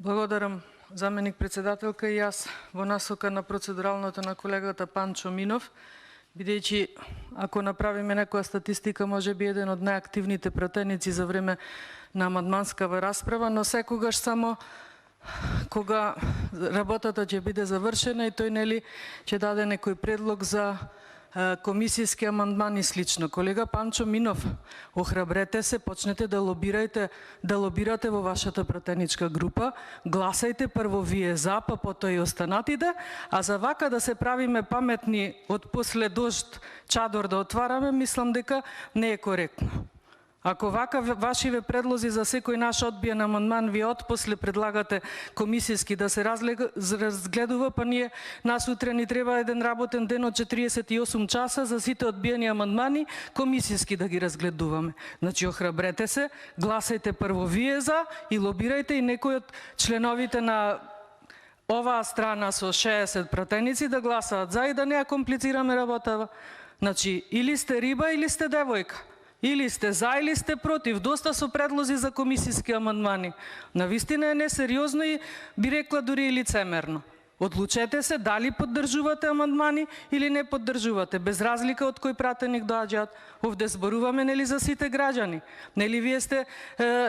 Благодарам, заменик председателка, и јас во насока на процедуралното на колегата Панчо Минов, бидејќи ако направиме некоја статистика, може би еден од најактивните пратеници за време на амандманскава расправа, но секогаш само кога работата ќе биде завршена и тој нели ќе даде некој предлог за комисијски амандман и слично. Колега Панчо Минов, охрабрете се, почнете да лобирате во вашата пратеничка група, гласајте прво вие за, па потоа и останатите, а за вака да се правиме паметни од после дожд чадор да отвараме, мислам дека не е коректно. Ако вака вашиве предлози за секој наш одбиен амандман вие отпосле предлагате комисијски да се разгледува, па нас утре ни треба еден работен ден од 48 часа за сите одбиени амандмани комисијски да ги разгледуваме. Значи охрабрете се, гласајте прво вие за и лобирајте и некој од членовите на оваа страна со 60 пратеници да гласаат за и да не ја комплицираме работава. Значи или сте риба или сте девојка. Или сте за, или сте против. Доста со предлози за комисијски амандмани. Навистина е несериозно и би рекла дури и лицемерно. Одлучете се дали поддржувате амандмани или не поддржувате, без разлика од кој пратеник доаѓаат. Овде зборуваме нели за сите граѓани. Нели вие сте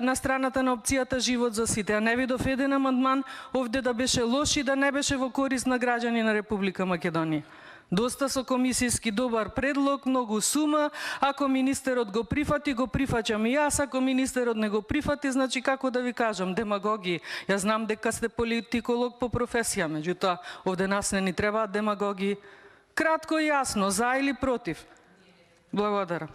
на страната на опцијата живот за сите, а не видов еден амандман овде да беше лош и да не беше во корист на граѓани на Република Македонија. Доста со комисијски добар предлог, многу сума, ако министерот го прифати, го прифаќам и јас, ако министерот не го прифати, значи како да ви кажам, демагоги. Јас знам дека сте политиколог по професија, меѓутоа овде нас не ни требаат демагоги. Кратко и јасно, за или против. Благодарам.